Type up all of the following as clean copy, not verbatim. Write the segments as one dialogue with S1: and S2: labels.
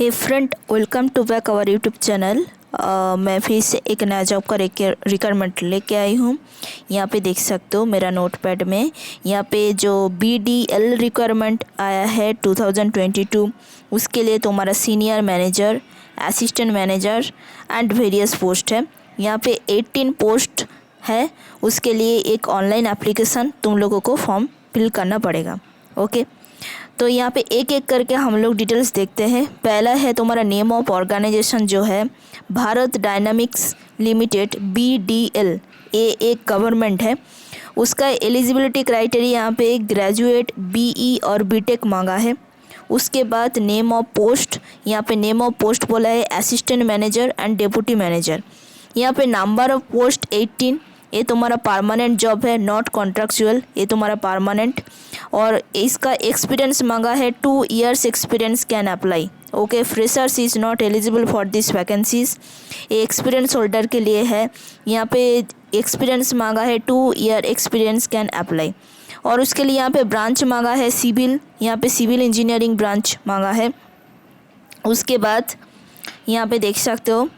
S1: Hey friend, welcome to back our YouTube channel. मैं फिर से एक नया जॉब का रिक्वायरमेंट लेके आई हूँ। यहाँ पे देख सकते हो मेरा नोटपैड में यहाँ पे जो BDL रिक्वायरमेंट आया है 2022, उसके लिए तुम्हारा senior manager, assistant manager and various post है। यहाँ पे 18 पोस्ट है। उसके लिए एक ऑनलाइन एप्लीकेशन तुम लोगों को फॉर्म फिल करना पड़ेगा। ओके, तो यहाँ पे एक एक करके हम लोग डिटेल्स देखते हैं। पहला है तुम्हारा नेम ऑफ ऑर्गेनाइजेशन जो है भारत डायनामिक्स लिमिटेड BDL, ये एक गवर्नमेंट है। उसका एलिजिबिलिटी क्राइटेरिया यहाँ पे ग्रेजुएट BE और BTech मांगा है। उसके बाद नेम ऑफ पोस्ट, यहाँ पे नेम ऑफ पोस्ट बोला है assistant manager and deputy manager. यहाँ पे नंबर ऑफ पोस्ट 18, ये तुम्हारा परमानेंट जॉब है, नॉट कॉन्ट्रैक्चुअल, ये तुम्हारा परमानेंट। और इसका एक्सपीरियंस मांगा है 2 years experience can apply. Okay, freshers is not eligible for this vacancies. ये एक्सपीरियंस होल्डर के लिए है। यहाँ पे एक्सपीरियंस मांगा है 2 year एक्सपीरियंस कैन अप्लाई। और उसके लिए यहाँ पे ब्रांच मांगा है सिविल, यहाँ पे सिविल इंजीनियरिंग ब्रांच मांगा है। उसके बाद यहाँ पे देख सकते हो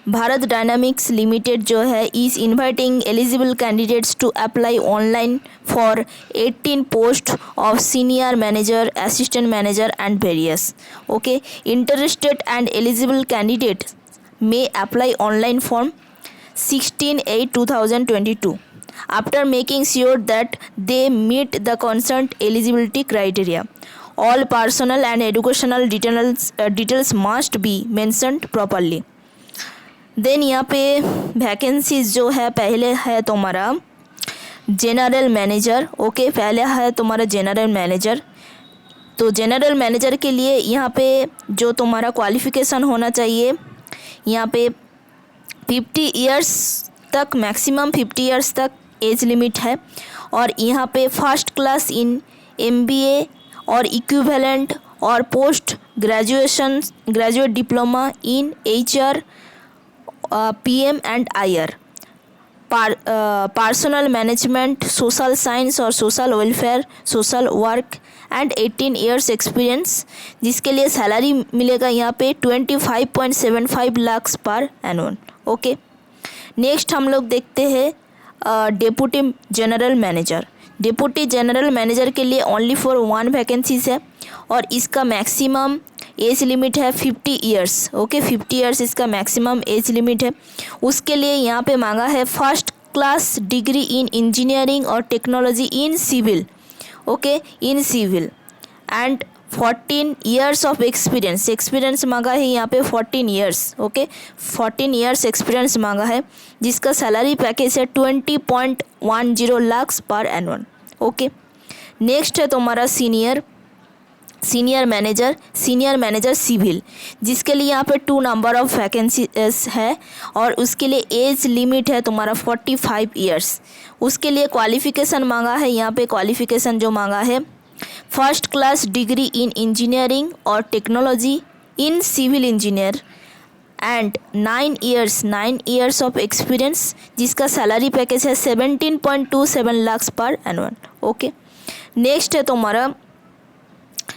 S1: भारत डायनामिक्स लिमिटेड जो है is inviting eligible candidates to apply online for 18 post of senior manager, assistant manager and various. Okay, interested and eligible candidate may apply online form 16/8/2022 after making sure that they meet the concerned eligibility criteria. All personal and educational details must be mentioned properly. Then यहाँ पे vacancies जो है पहले है तुम्हारा general manager. Okay, पहले है तुम्हारा जनरल मैनेजर। तो जनरल मैनेजर के लिए यहाँ पे जो तुम्हारा क्वालिफ़िकेशन होना चाहिए, यहाँ पे 50 years तक, मैक्सिमम 50 years तक एज लिमिट है। और यहाँ पे फर्स्ट क्लास इन MBA और इक्विवेलेंट और post graduate diploma in HR, PM and IR, personal management, social science और social welfare, social work and 18 years experience, जिसके लिए सैलरी मिलेगा यहाँ पे 25.75 लाख पर एनुअल। ओके, नेक्स्ट हम लोग देखते हैं deputy general manager. Deputy general manager के लिए ओनली फॉर 1 वैकेंसीज है और इसका मैक्सिमम एज लिमिट है 50 years। ओके, 50 years इसका मैक्सिमम एज लिमिट है। उसके लिए यहाँ पे मांगा है first class degree in engineering और technology in civil. Okay, in civil and 14 years of experience. Experience मांगा है यहाँ पे 14 years। ओके, 14 years एक्सपीरियंस मांगा है, जिसका सैलरी पैकेज है 20.10 लाख पर एनुअल। ओके, नेक्स्ट है तुम्हारा सीनियर मैनेजर सिविल, जिसके लिए यहाँ पे 2 नंबर ऑफ वैकेंसी है और उसके लिए एज लिमिट है तुम्हारा 45 years। उसके लिए क्वालिफ़िकेशन मांगा है, यहाँ पे क्वालिफ़िकेशन जो मांगा है first class degree in engineering और technology in civil engineer and 9 years of experience, जिसका सैलरी पैकेज है 17.27 लाख पर एनुअल। ओके, नेक्स्ट है तुम्हारा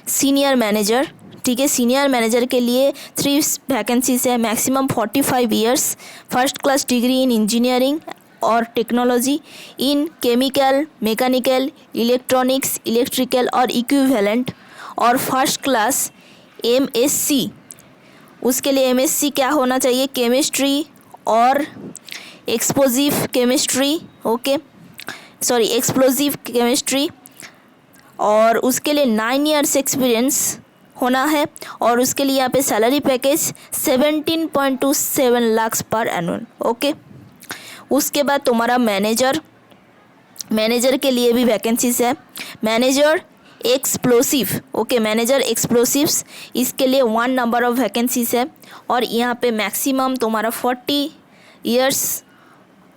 S1: सीनियर मैनेजर। ठीक है, सीनियर मैनेजर के लिए 3 वैकेंसीज है, maximum 45 years, first class degree in engineering और technology in chemical, mechanical, electronics, electrical और इक्विवेलेंट और फर्स्ट क्लास MSc। उसके लिए MSc क्या होना चाहिए, केमिस्ट्री और explosive chemistry. Okay, sorry, explosive chemistry. और उसके लिए 9 years एक्सपीरियंस होना है और उसके लिए यहाँ पे सैलरी पैकेज 17.27 लाख पर एनुअल। ओके, उसके बाद तुम्हारा मैनेजर के लिए भी वैकेंसीज है, manager explosive. Okay, manager explosives, इसके लिए 1 नंबर ऑफ वैकेंसीज है और यहाँ पे मैक्सिमम तुम्हारा 40 years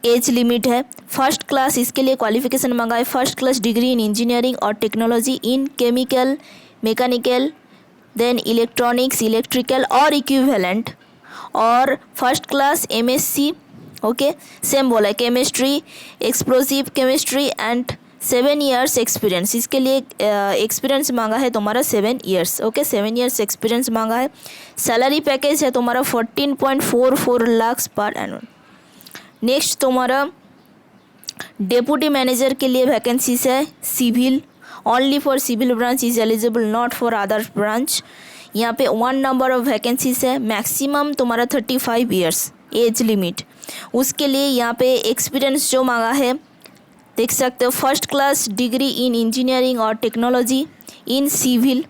S1: एज लिमिट है। फर्स्ट क्लास, इसके लिए क्वालिफ़िकेशन मांगा है first class degree in engineering और technology in chemical, mechanical, then electronics, electrical और इक्विवेलेंट और first class MSc। Okay, same बोला है, chemistry, explosive chemistry and 7 years experience, इसके लिए एक्सपीरियंस मांगा है तुम्हारा 7 ईयर्स। ओके, 7 ईयर्स एक्सपीरियंस मांगा है। सैलरी पैकेज है तुम्हारा 14.44 लाख पर एनुअल। नेक्स्ट तुम्हारा डेप्यूटी मैनेजर के लिए वैकेंसीज है civil, only for civil branch is eligible, not for other branch. यहाँ पे 1 नंबर ऑफ वैकेंसीज है, मैक्सिमम तुम्हारा 35 ईयर्स एज लिमिट। उसके लिए यहाँ पे एक्सपीरियंस जो मांगा है देख सकते हो, first class degree in engineering और technology in civil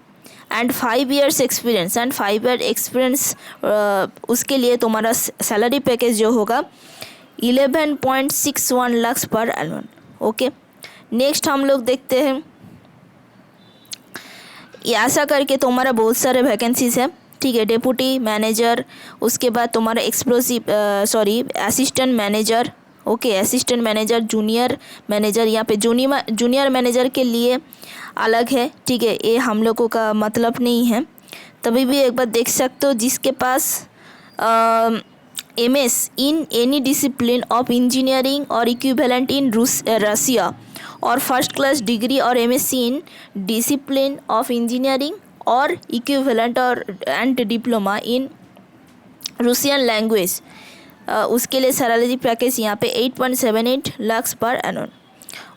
S1: and 5 years experience and 5 year experience. उसके लिए तुम्हारा सैलरी पैकेज जो होगा 11.61 लाख पर एनुअल। ओके, नेक्स्ट हम लोग देखते हैं, ये ऐसा करके तुम्हारा बहुत सारे वैकेंसीज है। ठीक है, डेप्यूटी मैनेजर, उसके बाद तुम्हारा assistant manager. Okay, assistant manager, junior manager. यहाँ पे जूनियर मैनेजर के लिए अलग है। ठीक है, ये हम लोगों का मतलब नहीं है, तभी भी एक बार देख सकते हो। जिसके पास MS in any discipline of engineering और इक्विवेलेंट इन रसिया और फर्स्ट क्लास डिग्री और MSc in discipline of engineering और इक्विवेलेंट और and diploma in Russian language, उसके लिए सैलरी पैकेज यहाँ पे 8.78 लाख पर annual.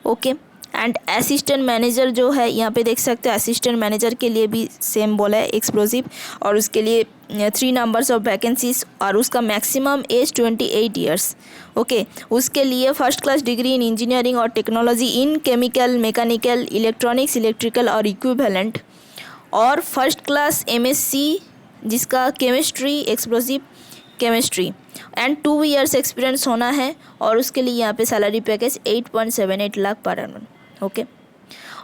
S1: Okay, and assistant manager जो है यहाँ पे देख सकते हैं, असिस्टेंट मैनेजर के लिए भी सेम बोला है एक्सप्लोसिव, और उसके लिए 3 नंबर्स ऑफ वैकेंसीज और उसका मैक्सिमम एज 28 ईयर्स। ओके, उसके लिए first class degree in engineering और technology in chemical, mechanical, electronics, electrical और इक्विवेलेंट, और फर्स्ट क्लास MSc जिसका chemistry, explosive chemistry and 2 years experience होना है, और उसके लिए यहाँ पे सैलरी पैकेज 8.78 लाख पर एनुअल। ओके,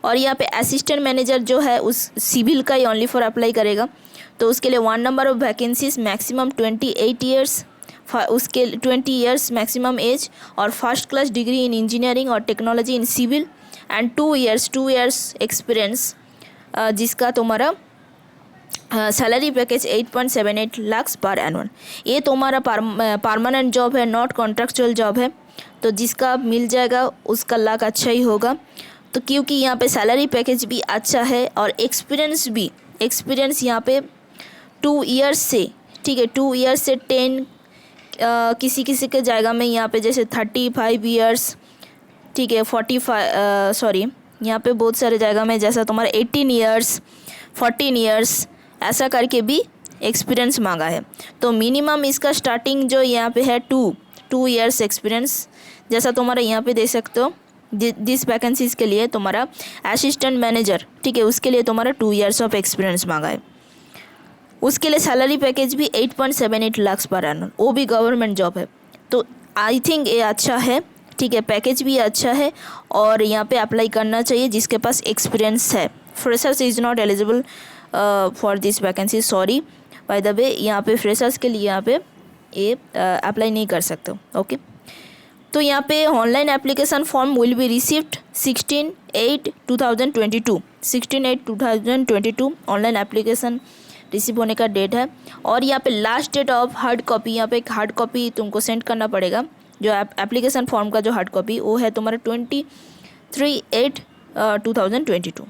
S1: और यहाँ पे असिस्टेंट मैनेजर जो है उस सिविल का ही ओनली फॉर अप्लाई करेगा, तो उसके लिए 1 number of vacancies, maximum 28 years, उसके 20 ईयर्स मैक्सिमम एज, और first class degree in engineering और technology in civil and 2 years experience, जिसका तुम्हारा सैलरी पैकेज 8.78 लाख पर एनुअल। ये तुम्हारा परमानेंट जॉब है, नॉट कॉन्ट्रैक्चुअल जॉब है, तो जिसका मिल जाएगा उसका लाख अच्छा ही होगा। तो क्योंकि यहाँ पे सैलरी पैकेज भी अच्छा है और एक्सपीरियंस यहाँ पे 2 ईयर्स से, ठीक है, 2 ईयर्स से 10, किसी के जाएगा में यहाँ पे जैसे 35 ईयर्स, ठीक है, 45 यहाँ पे बहुत सारे जाएगा में जैसा तुम्हारा 18 ईयर्स, 14 ईयर्स, ऐसा करके भी एक्सपीरियंस मांगा है। तो मिनिमम इसका स्टार्टिंग जो यहाँ पे है 2 ईयर्स एक्सपीरियंस, जैसा तुम्हारा यहाँ पे देख सकते हो। दिस वैकेंसीज के लिए तुम्हारा असिस्टेंट मैनेजर, ठीक है, उसके लिए तुम्हारा 2 ईयर्स ऑफ एक्सपीरियंस मांगा है। उसके लिए सैलरी पैकेज भी 8.78 लाख पर एनुअल, वो भी गवर्नमेंट जॉब है। तो आई थिंक ये अच्छा है, ठीक है, पैकेज भी अच्छा है, और यहाँ पे अप्लाई करना चाहिए जिसके पास एक्सपीरियंस है। Freshers is not eligible for this vacancy, sorry by the way, यहाँ पे फ्रेशर्स के लिए यहाँ पे ये अप्लाई नहीं कर सकते। ओके, तो यहाँ पे online application form will be received 16/8/2022 online application receive होने का डेट है। और यहाँ पे last date of hard copy, यहाँ पे एक हार्ड कॉपी तुमको सेंड करना पड़ेगा, जो एप्लीकेशन फॉर्म का जो हार्ड कॉपी वो है तुम्हारा 23/8/2022।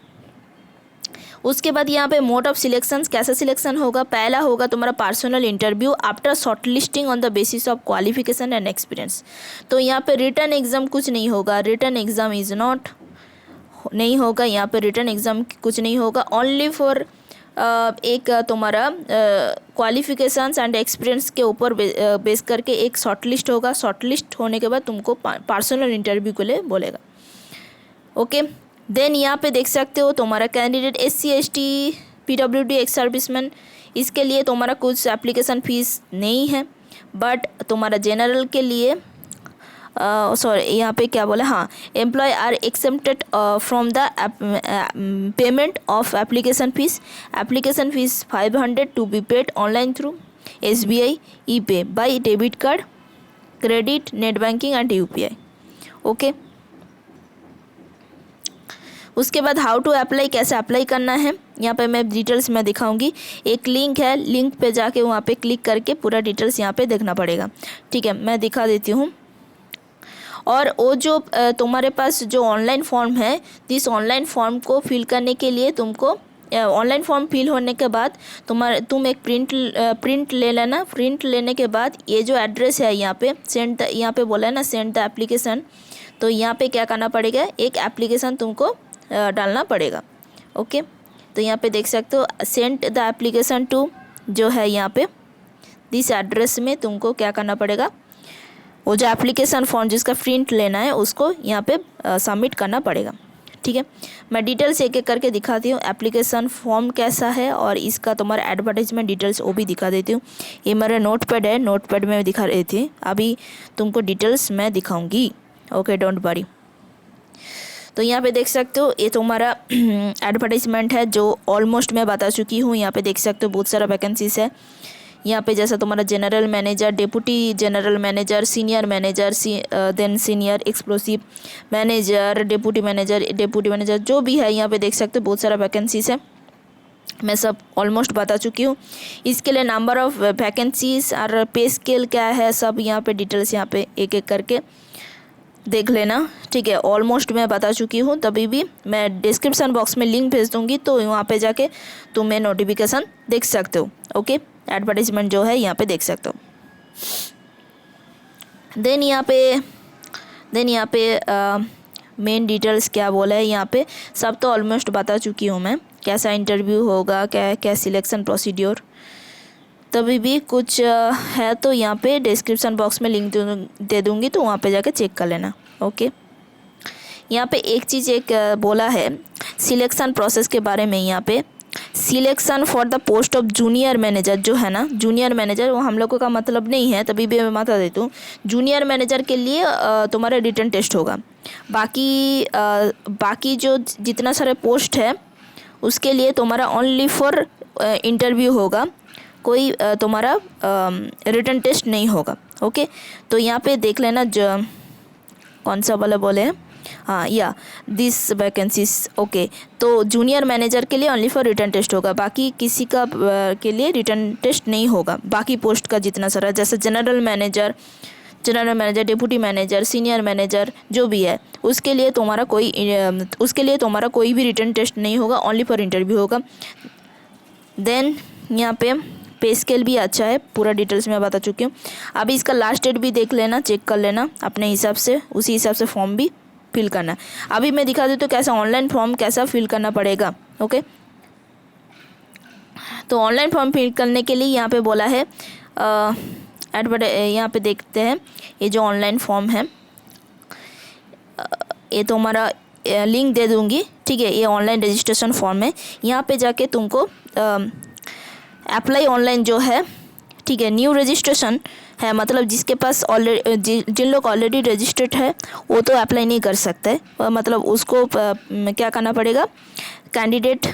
S1: उसके बाद यहाँ पे मोड ऑफ सिलेक्शन, कैसा सिलेक्शन होगा, पहला होगा तुम्हारा personal interview after short listing on the basis of qualification and experience. तो यहाँ पे रिटर्न एग्ज़ाम कुछ नहीं होगा, रिटर्न एग्ज़ाम इज़ नॉट नहीं होगा, यहाँ पे रिटर्न एग्ज़ाम कुछ नहीं होगा, ओनली फॉर एक तुम्हारा क्वालिफिकेशंस एंड एक्सपीरियंस के ऊपर बेस करके एक शॉर्ट लिस्ट होगा। शॉर्ट लिस्ट होने के बाद तुमको पर्सनल इंटरव्यू के लिए बोलेगा। ओके, देन यहाँ पे देख सकते हो तुम्हारा candidate SC ST PWD ex serviceman, इसके लिए तुम्हारा कुछ एप्लीकेशन फ़ीस नहीं है, बट तुम्हारा जनरल के लिए सॉरी यहाँ पे क्या बोला, हाँ, employ are excepted from the payment of application fees 500 to be paid online through SBI ePay by debit card, credit, net banking and UPI। Okay, उसके बाद हाउ टू अप्लाई, कैसे अप्लाई करना है, यहाँ पे मैं डिटेल्स में दिखाऊंगी। एक लिंक है, लिंक पे जाके वहाँ पे क्लिक करके पूरा डिटेल्स यहाँ पे देखना पड़ेगा। ठीक है, मैं दिखा देती हूँ। और वो जो तुम्हारे पास जो ऑनलाइन फॉर्म है, इस ऑनलाइन फॉर्म को फिल करने के लिए तुमको ऑनलाइन फॉर्म फिल होने के बाद तुम एक प्रिंट ले लेना। प्रिंट लेने के बाद ये जो एड्रेस है यहाँ पे सेंड, यहाँ पे बोला है ना सेंड द एप्लीकेशन, तो यहाँ पे क्या करना पड़ेगा, एक एप्लीकेशन तुमको डालना पड़ेगा। ओके, तो यहाँ पे देख सकते हो सेंड द एप्लीकेशन टू, जो है यहाँ पे दिस एड्रेस में तुमको क्या करना पड़ेगा, वो जो एप्लीकेशन फॉर्म जिसका प्रिंट लेना है उसको यहाँ पे सबमिट करना पड़ेगा। ठीक है, मैं डिटेल्स एक एक करके दिखाती हूँ। एप्लीकेशन फॉर्म कैसा है और इसका तुम्हारा एडवर्टाइजमेंट डिटेल्स वो भी दिखा देती हूँ। ये मेरा नोटपैड है, नोटपैड में दिखा रही थी, अभी तुमको डिटेल्स मैं दिखाऊंगी। Okay, don't worry. तो यहाँ पे देख सकते हो ये तुम्हारा एडवर्टाइजमेंट है जो ऑलमोस्ट मैं बता चुकी हूँ। यहाँ पे देख सकते हो बहुत सारा वैकेंसीज है। यहाँ पे जैसा तुम्हारा general manager, deputy general manager, senior manager, then senior explosive manager, deputy manager जो भी है, यहाँ पे देख सकते हो बहुत सारा वैकेंसीज है। मैं सब ऑलमोस्ट बता चुकी हूँ। इसके लिए नंबर ऑफ़ वैकेंसीज और पे स्केल क्या है, सब यहाँ पे डिटेल्स यहाँ पे एक एक करके देख लेना। ठीक है, ऑलमोस्ट मैं बता चुकी हूँ, तभी भी मैं डिस्क्रिप्शन बॉक्स में लिंक भेज दूँगी, तो वहाँ पे जाके तुम्हें नोटिफिकेशन देख सकते हो। ओके, एडवर्टाइजमेंट जो है यहाँ पे देख सकते हो। देन यहाँ पे मेन डिटेल्स क्या बोला है, यहाँ पे सब तो ऑलमोस्ट बता चुकी हूँ मैं। कैसा इंटरव्यू होगा, क्या सिलेक्शन प्रोसीड्योर, तभी भी कुछ है तो यहाँ पे डिस्क्रिप्शन बॉक्स में लिंक दे दूँगी, तो वहाँ पे जाके चेक कर लेना। ओके, यहाँ पे एक चीज़ बोला है सिलेक्शन प्रोसेस के बारे में। यहाँ पे selection for the post of junior manager जो है ना, जूनियर मैनेजर वो हम लोगों का मतलब नहीं है, तभी भी मैं बता देती हूँ। जूनियर मैनेजर के लिए तुम्हारा रिटन टेस्ट होगा। बाकी जो जितना सारे पोस्ट है उसके लिए तुम्हारा ओनली फॉर इंटरव्यू होगा, कोई तुम्हारा रिटन टेस्ट नहीं होगा। ओके, तो यहाँ पे देख लेना जो कौन सा वाला बोले हैं, हाँ या दिस वैकेंसीज। ओके, तो जूनियर मैनेजर के लिए ओनली फॉर रिटन टेस्ट होगा, बाकी किसी का के लिए रिटन टेस्ट नहीं होगा। बाकी पोस्ट का जितना सारा जैसे general manager, deputy manager, senior manager जो भी है उसके लिए तुम्हारा कोई भी रिटन टेस्ट नहीं होगा, ओनली फॉर इंटरव्यू होगा। देन यहाँ पे स्केल भी अच्छा है, पूरा डिटेल्स में बता चुकी हूँ। अभी इसका लास्ट डेट भी देख लेना, चेक कर लेना अपने हिसाब से, उसी हिसाब से फॉर्म भी फिल करना। अभी मैं दिखा देती हूँ कैसा ऑनलाइन फॉर्म कैसा फिल करना पड़ेगा। ओके, तो ऑनलाइन फॉर्म फिल करने के लिए यहाँ पे बोला है यहाँ पे देखते हैं ये जो ऑनलाइन फॉर्म है, ये तो हमारा लिंक दे दूँगी। ठीक है, ये ऑनलाइन रजिस्ट्रेशन फॉर्म है। यहाँ पे जाके तुमको अप्लाई ऑनलाइन जो है, ठीक है, न्यू रजिस्ट्रेशन है, मतलब जिसके पास ऑलरेडी जिन लोग ऑलरेडी रजिस्टर्ड है वो तो अप्लाई नहीं कर सकते, मतलब उसको क्या करना पड़ेगा, कैंडिडेट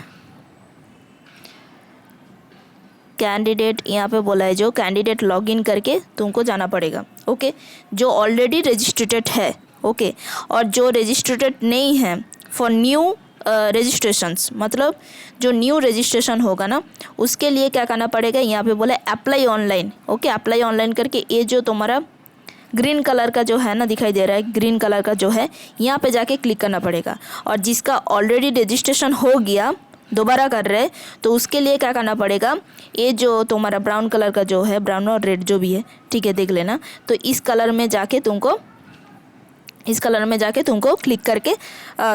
S1: यहाँ पे बोला है जो कैंडिडेट लॉगिन करके तुमको जाना पड़ेगा। ओके, जो ऑलरेडी रजिस्टर्ड है। ओके, और जो रजिस्टर्ड नहीं है फॉर न्यू रजिस्ट्रेशंस, मतलब जो न्यू रजिस्ट्रेशन होगा ना उसके लिए क्या करना पड़ेगा, यहाँ पे बोला apply online. Okay, apply online करके ये जो तुम्हारा ग्रीन कलर का जो है ना दिखाई दे रहा है, ग्रीन कलर का जो है, यहाँ पे जाके क्लिक करना पड़ेगा। और जिसका ऑलरेडी रजिस्ट्रेशन हो गया दोबारा कर रहे तो उसके लिए क्या करना पड़ेगा, ये जो तुम्हारा ब्राउन कलर का जो है, ब्राउन और रेड जो भी है, ठीक है, देख लेना। तो इस कलर में जाके तुमको क्लिक करके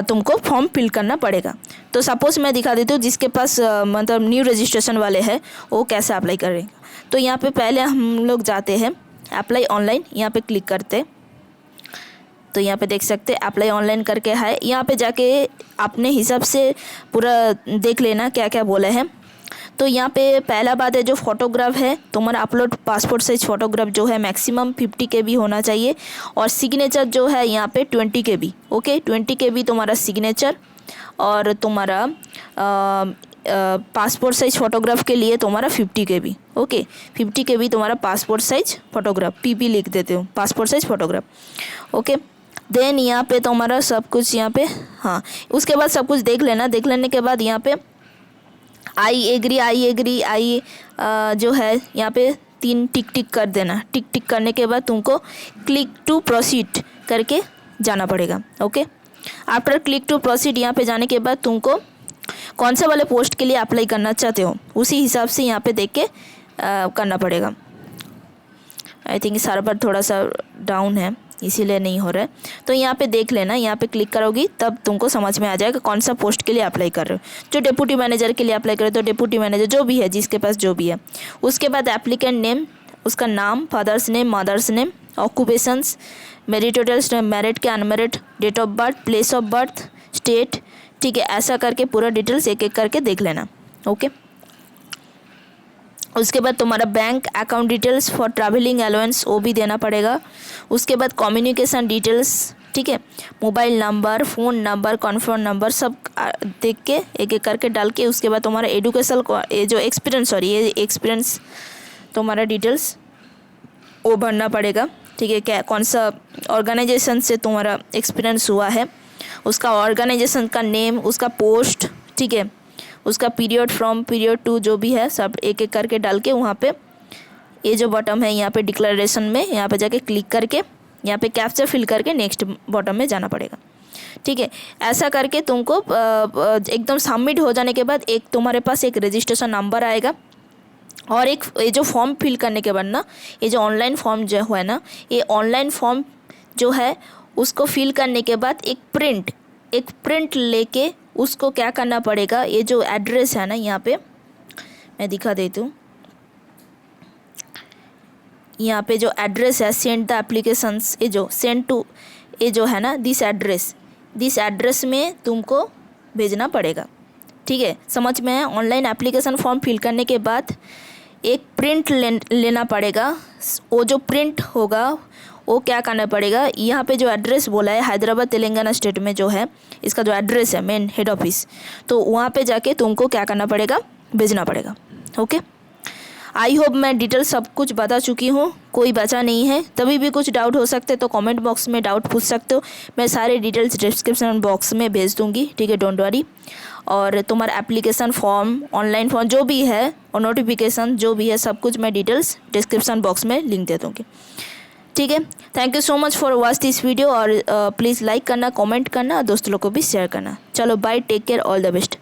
S1: तुमको फॉर्म फिल करना पड़ेगा। तो सपोज़ मैं दिखा देती हूँ जिसके पास मतलब न्यू रजिस्ट्रेशन वाले हैं वो कैसे अप्लाई करेंगे। तो यहाँ पे पहले हम लोग जाते हैं अप्लाई ऑनलाइन, यहाँ पे क्लिक करते, तो यहाँ पे देख सकते अप्लाई ऑनलाइन करके है। यहाँ पे जाके अपने हिसाब से पूरा देख लेना क्या क्या बोले हैं। तो यहाँ पे पहला बात है जो फ़ोटोग्राफ है तुम्हारा, अपलोड पासपोर्ट साइज फ़ोटोग्राफ जो है मैक्सिमम 50 KB होना चाहिए, और सिग्नेचर जो है यहाँ पे 20 KB। ओके, 20 KB तुम्हारा सिग्नेचर, और तुम्हारा पासपोर्ट साइज फ़ोटोग्राफ के लिए तुम्हारा 50 KB। ओके, 50 KB तुम्हारा पासपोर्ट साइज फ़ोटोग्राफ, PP लिख देते हो, passport size photograph. Okay, then यहाँ पे तुम्हारा सब कुछ यहाँ पे, हाँ, उसके बाद सब कुछ देख लेना। देख लेने के बाद यहाँ पे आई एग्री जो है यहाँ पे 3 टिक कर देना। टिक करने के बाद तुमको क्लिक टू प्रोसीड करके जाना पड़ेगा। Okay, after click to proceed यहाँ पे जाने के बाद तुमको कौन से वाले पोस्ट के लिए अप्लाई करना चाहते हो उसी हिसाब से यहाँ पे देख के करना पड़ेगा। आई थिंक सर्वर थोड़ा सा डाउन है इसीलिए नहीं हो रहा है, तो यहाँ पे देख लेना, यहाँ पे क्लिक करोगी तब तुमको समझ में आ जाएगा कौन सा पोस्ट के लिए अप्लाई कर रहे हो। जो डिप्टी मैनेजर के लिए अप्लाई कर रहे हो तो डिप्टी मैनेजर जो भी है, जिसके पास जो भी है। उसके बाद एप्लीकेंट नेम, उसका नाम, father's name, mother's name, occupations, marital, married के unmarried, date of birth, place of birth, state, ठीक है। ऐसा करके पूरा डिटेल्स एक एक करके देख लेना। ओके, उसके बाद तुम्हारा bank account details for travelling allowance वो भी देना पड़ेगा। उसके बाद कम्युनिकेशन डिटेल्स, ठीक है, mobile number, phone number, confirm number सब देख के एक एक करके डाल के उसके बाद तुम्हारा एडुकेशन ये जो एक्सपीरियंस ये एक्सपीरियंस तुम्हारा डिटेल्स वो भरना पड़ेगा। ठीक है, क्या कौन सा ऑर्गेनाइजेशन से तुम्हारा एक्सपीरियंस हुआ है, उसका ऑर्गेनाइजेशन का नेम, उसका पोस्ट, ठीक है, उसका पीरियड फ्रॉम पीरियड टू जो भी है सब एक एक करके डाल के वहाँ पे ये जो बॉटम है यहाँ पे डिक्लेरेशन में यहाँ पे जाके क्लिक करके यहाँ पे कैप्चा फिल करके नेक्स्ट बॉटम में जाना पड़ेगा। ठीक है, ऐसा करके तुमको एकदम सबमिट हो जाने के बाद एक तुम्हारे पास एक रजिस्ट्रेशन नंबर आएगा और एक ये जो फॉर्म फिल करने के बाद ना, ये जो ऑनलाइन फॉर्म जो है ना, ये ऑनलाइन फॉर्म जो है उसको फिल करने के बाद एक प्रिंट लेके उसको क्या करना पड़ेगा, ये जो एड्रेस है ना यहाँ पे मैं दिखा देती हूँ, यहाँ पे जो एड्रेस है सेंड द एप्लीकेशंस, ये जो सेंड टू ये जो है ना दिस एड्रेस में तुमको भेजना पड़ेगा। ठीक है, समझ में है। ऑनलाइन एप्लीकेशन फॉर्म फिल करने के बाद एक प्रिंट लेना पड़ेगा। वो जो प्रिंट होगा वो क्या करना पड़ेगा, यहाँ पे जो एड्रेस बोला है हैदराबाद तेलंगाना स्टेट में जो है इसका जो एड्रेस है मेन हेड ऑफिस, तो वहाँ पे जाके तुमको क्या करना पड़ेगा, भेजना पड़ेगा। ओके, आई होप मैं डिटेल सब कुछ बता चुकी हूँ, कोई बचा नहीं है। तभी भी कुछ डाउट हो सकते तो कमेंट बॉक्स में डाउट पूछ सकते हो, मैं सारे डिटेल्स डिस्क्रिप्शन बॉक्स में भेज दूँगी। ठीक है, डोंट वरी। और तुम्हारा एप्लीकेशन फॉर्म, ऑनलाइन फॉर्म जो भी है और नोटिफिकेशन जो भी है सब कुछ मैं डिटेल्स डिस्क्रिप्शन बॉक्स में लिंक दे दूँगी। ठीक है, thank you so much for watch this video और प्लीज़ लाइक करना, कमेंट करना और दोस्तों लोग को भी शेयर करना। चलो bye, take care, all the best.